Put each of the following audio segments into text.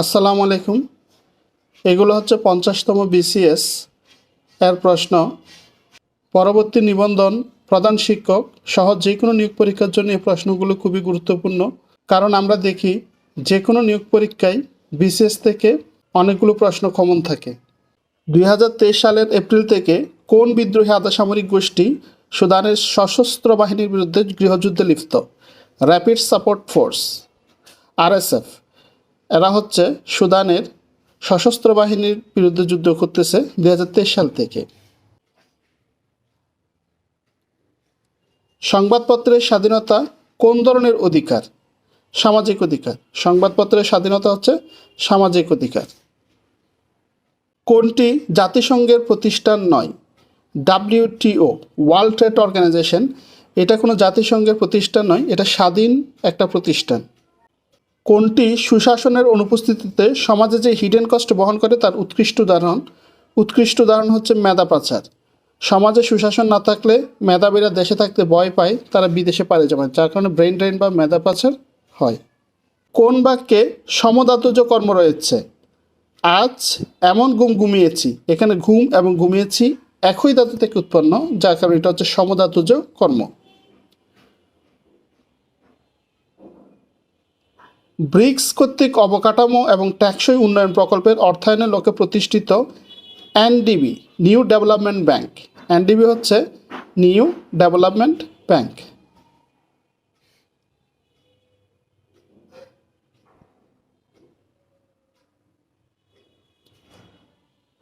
আসসালামু আলাইকুম। এগুলো হচ্ছে 50তম বিসিএস এর প্রশ্ন। পরবর্তী নিবন্ধন, প্রধান শিক্ষক সহ যে কোনো নিয়োগ পরীক্ষার জন্য এই প্রশ্নগুলো খুবই গুরুত্বপূর্ণ। কারণ আমরা দেখি যে কোনো নিয়োগ পরীক্ষায় বিসিএস থেকে অনেকগুলো প্রশ্ন কমন থাকে। 2023 সালের এপ্রিল থেকে কোন বিদ্রোহী আধাসামরিক গোষ্ঠী সুদানের সশস্ত্র বাহিনীর বিরুদ্ধে গৃহযুদ্ধে লিপ্ত? Rapid support force, RSF. এরা হচ্ছে সুদানের সশস্ত্র বাহিনীর বিরুদ্ধে যুদ্ধ করতেছে 2023 সাল থেকে। সংবাদপত্রের স্বাধীনতা কোন ধরনের অধিকার? সামাজিক অধিকার। সংবাদপত্রের স্বাধীনতা হচ্ছে সামাজিক অধিকার। কোনটি জাতিসংঘের প্রতিষ্ঠান নয়? WTO, world trade organisation. এটা কোনো জাতিসংঘের প্রতিষ্ঠান নয়, এটা স্বাধীন একটা প্রতিষ্ঠান। কোনটি সুশাসনের অনুপস্থিতিতে সমাজে যে হিডেন কস্ট বহন করে তার উৎকৃষ্ট উদাহরণ হচ্ছে মেধা পাচার। সমাজে সুশাসন না থাকলে মেধাবীরা দেশে থাকতে ভয় পায়, তারা বিদেশে পাড়ি জমায়, যার কারণে ব্রেন ড্রেন বা মেধা পাচার হয়। কোন বাক্যে সমধাতুজ কর্ম রয়েছে? আজ এমন ঘুমিয়েছি। এখানে ঘুম এবং ঘুমিয়েছি একই ধাতু থেকে উৎপন্ন, যার কারণে এটা হচ্ছে সমধাতুজ কর্ম। ব্রিক্স কর্তৃক অবকাঠামো এবং টেকসই উন্নয়ন প্রকল্পের অর্থায়নের লক্ষ্যে প্রতিষ্ঠিত NDB, new development bank. NDB হচ্ছে নিউ ডেভেলপমেন্ট ব্যাংক।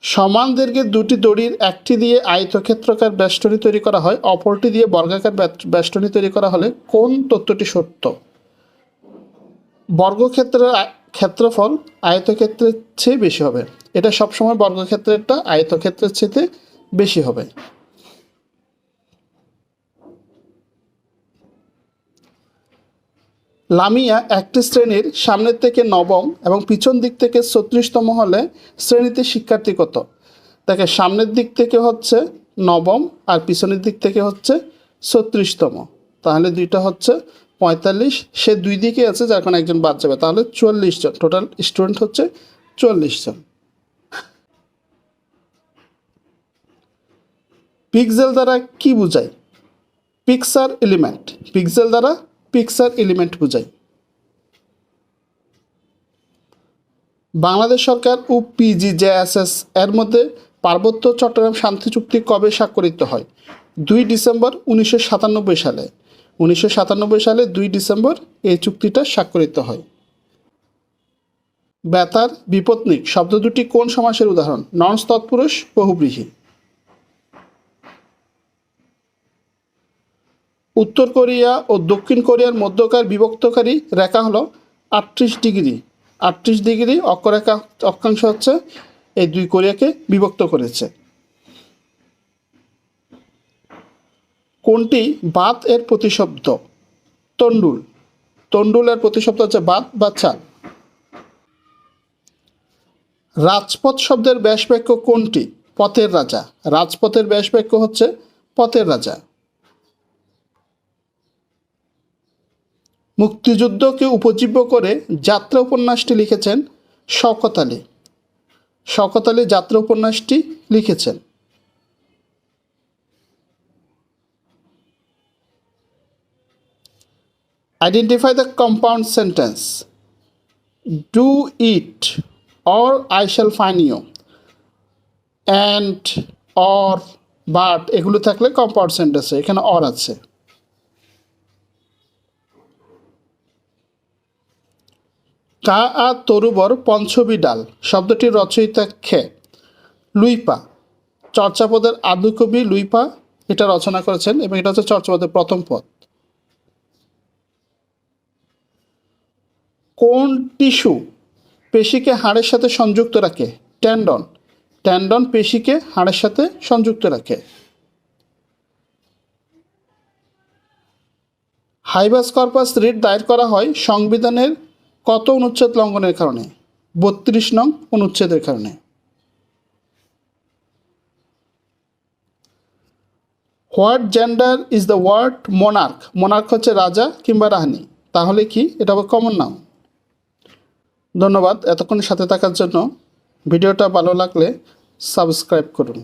সমান দৈর্ঘ্যের দুটি দড়ির একটি দিয়ে আয়তক্ষেত্রাকার বেষ্টনী তৈরি করা হয়, অপরটি দিয়ে বর্গাকার বেষ্টনী তৈরি করা হলে কোন তথ্যটি সত্য? বর্গক্ষেত্রের ক্ষেত্রফল আয়তক্ষেত্রের চেয়ে বেশি হবে। এটা সবসময় বর্গক্ষেত্রেরটা আয়তক্ষেত্রের চেয়ে বেশি হবে। লামিয়া একটি শ্রেণীর সামনের থেকে নবম এবং পিছন দিক থেকে 36তম হলে শ্রেণীতে শিক্ষার্থী কত? দেখে সামনের দিক থেকে হচ্ছে নবম আর পিছনের দিক থেকে হচ্ছে 36তম, তাহলে দুইটা হচ্ছে 45। সে দুই দিকে আছে, যার কারণে একজন বাদ যাবে, তাহলে 44 জন টোটাল স্টুডেন্ট হচ্ছে 44 জন। পিক্সেল দ্বারা কি বোঝায়? Picture element. পিক্সেল দ্বারা পিকচার এলিমেন্ট বোঝায়। বাংলাদেশ সরকার ও PGJSS এর মধ্যে পার্বত্য চট্টগ্রাম শান্তি চুক্তি কবে স্বাক্ষরিত হয়? 2 ডিসেম্বর 1997 সালে। 1997 সালে 2 ডিসেম্বর এই চুক্তিটা স্বাক্ষরিত হয়। বেতার বিপত্নিক শব্দ দুটি কোন সমাসের উদাহরণ? ননস তৎপুরুষ বহুব্রীহি। উত্তর কোরিয়া ও দক্ষিণ কোরিয়ার মধ্যকার বিভক্তকারী রেখা হলো 38 ডিগ্রি। 38 ডিগ্রি অক্ষাংশ হচ্ছে এই দুই কোরিয়াকে বিভক্ত করেছে। কোনটি বাত এর প্রতিশব্দ? তন্ডুল। তন্ডুলের প্রতিশব্দ হচ্ছে বাত বা চাল। রাজপথ শব্দের ব্যাসবাক্য কোনটি? পথের রাজা। রাজপথের ব্যাসবাক্য হচ্ছে পথের রাজা। মুক্তিযুদ্ধকে উপজীব্য করে যাত্রা উপন্যাসটি লিখেছেন শওকত আলী। শওকত আলী যাত্রা উপন্যাসটি লিখেছেন। Identify the compound sentence. Do it, or I shall fine you, and, or, but এগুলো থাকলে কম্পাউন্ড সেন্টেন্সে, এখানে অর আছে। কা আ তরুবর পঞ্চবী ডাল শব্দটির রচয়িতা খে? লুইপা। চর্যাপদের আদিকবি লুইপা এটা রচনা করেছেন এবং এটা হচ্ছে চর্যাপদের প্রথম পদ। কোন টিস্যু পেশিকে হাড়ের সাথে সংযুক্ত রাখে? টেন্ডন। টেন্ডন পেশিকে হাড়ের সাথে সংযুক্ত রাখে। হাইবাস কর্পাস রিট দায়ের করা হয় সংবিধানের কত অনুচ্ছেদ লঙ্ঘনের কারণে? 32 নং অনুচ্ছেদের কারণে। What gender is the word monarch? Monarch হচ্ছে রাজা কিংবা রানী, তাহলে কি এটা হবে কমন নাউন। ধন্যবাদ এতক্ষণ সাথে থাকার জন্য। ভিডিওটা ভালো লাগলে সাবস্ক্রাইব করুন।